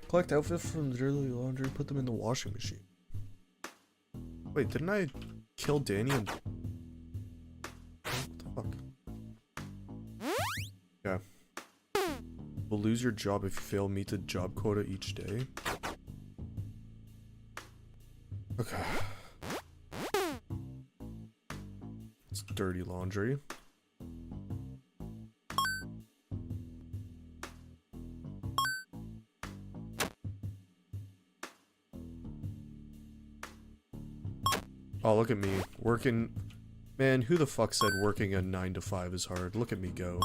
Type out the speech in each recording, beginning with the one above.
Collect outfits from the dirty laundry, put them in the washing machine. Wait, didn't I kill Danny and... What the fuck? Yeah. Will lose your job if you fail meet the job quota each day. Okay. It's dirty laundry. Oh, look at me. Working... Man, who the fuck said working a 9 to 5 is hard? Look at me go.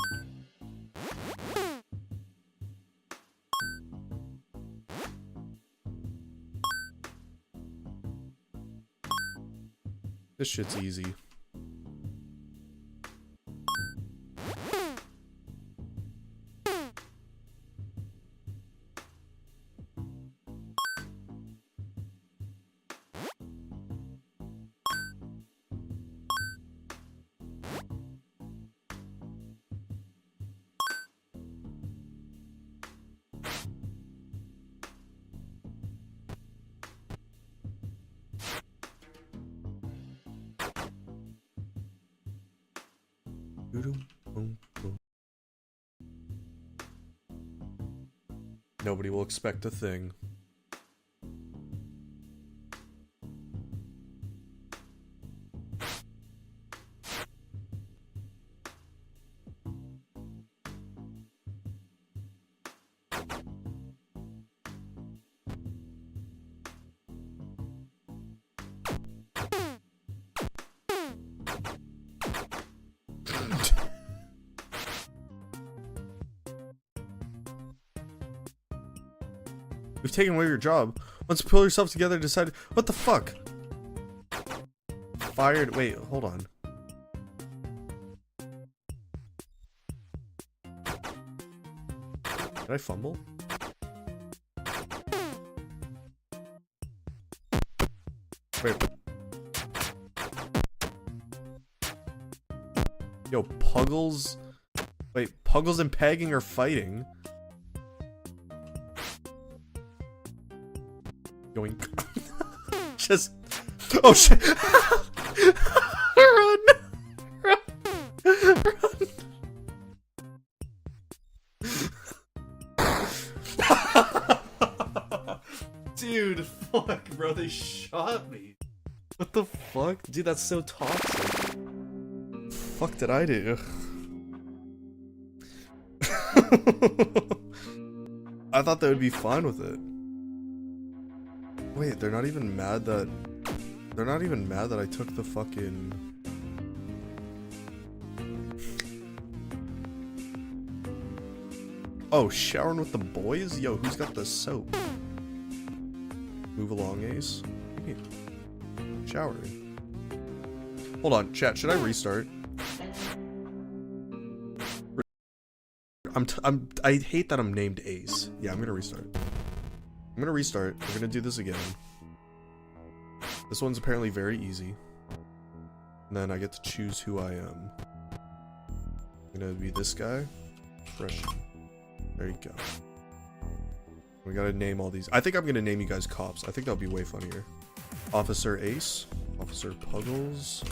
This shit's easy. Nobody will expect a thing. We've taken away your job. Once you pull yourself together, decided. What the fuck? Fired. Wait, hold on. Did I fumble? Wait. Yo, Puggles. Wait, Puggles and Pegging are fighting. Yoink. Just. Oh shit! Run! Run! Run! Dude, fuck, bro, they shot me. What the fuck? Dude, that's so toxic. Fuck did I do? I thought they would be fine with it. Wait, they're not even mad that... They're not even mad that I took the fucking... Oh, showering with the boys? Yo, who's got the soap? Move along, Ace. Showering. Hold on, chat, should I restart? I hate that I'm named Ace. Yeah, I'm gonna restart. I'm gonna restart. We're gonna do this again. This one's apparently very easy. And then I get to choose who I am. I'm gonna be this guy. Fresh. There you go. We gotta name all these. I think I'm gonna name you guys cops. I think that'll be way funnier. Officer Ace. Officer Puggles.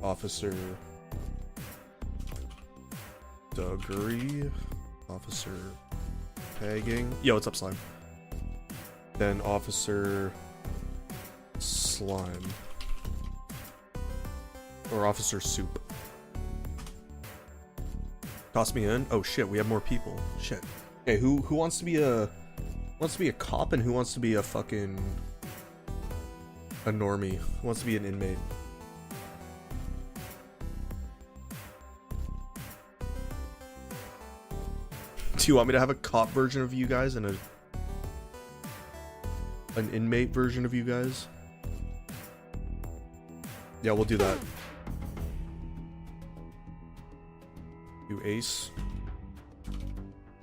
Officer Duggery. Officer Pegging. Yo, what's up, Slime? Then Officer Slime. Or Officer Soup. Toss me in. Oh shit, we have more people. Shit. Okay, who wants to be a cop and who wants to be a fucking a normie? Who wants to be an inmate? Do you want me to have a cop version of you guys and an inmate version of you guys? Yeah, we'll do that. You Ace.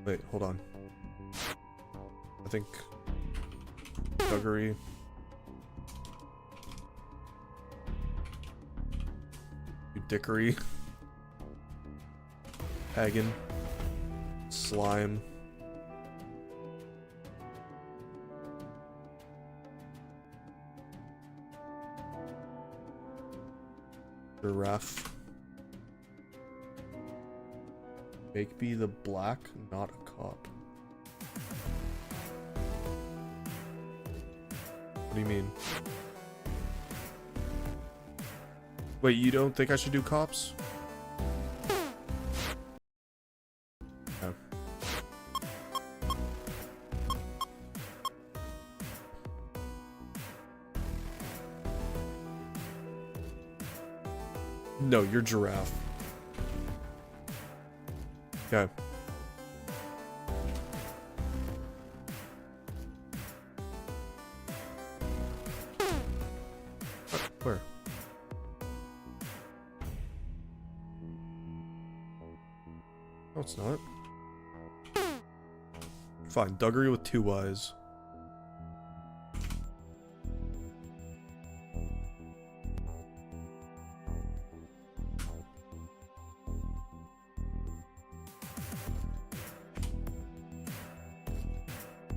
Wait, hold on. I think Duggery. You Dickery. Pagan. Slime. Giraffe. Make me the black, not a cop. What do you mean? Wait, you don't think I should do cops? No. No, you're giraffe. Okay. Where? No, it's not. Fine, Duggery with 2 Y's.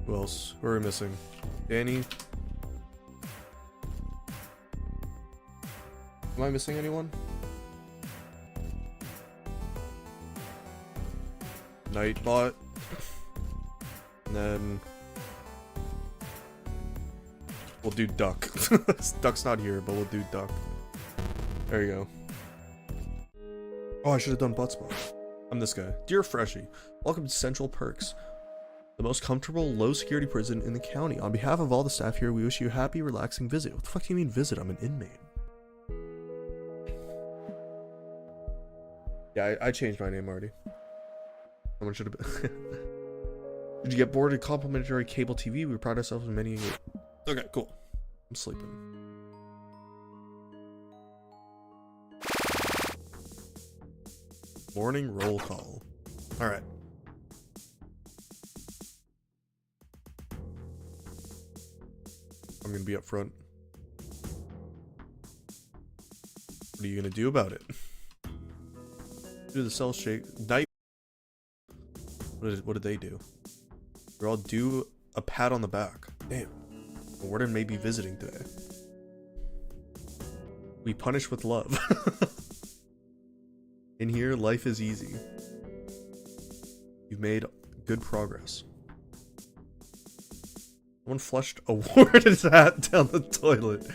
Who else? Who are we missing? Danny? Am I missing anyone? Nightbot. And then we'll do Duck. Duck's not here, but we'll do Duck. There you go. Oh, I should have done Butt Spot. I'm this guy. Dear Freshie, welcome to Central Perks, the most comfortable, low-security prison in the county. On behalf of all the staff here, we wish you a happy, relaxing visit. What the fuck do you mean visit? I'm an inmate. Yeah, I changed my name already. Someone should have been. Did you get bored of complimentary cable TV? We pride ourselves in many. Okay, cool. I'm sleeping. Morning roll call. Alright. I'm gonna be up front. What are you gonna do about it? Do the cell shake. Night. What did they do? They're all due a pat on the back. Damn. The warden may be visiting today. We punish with love. In here, life is easy. You've made good progress. Someone flushed a warden's hat down the toilet.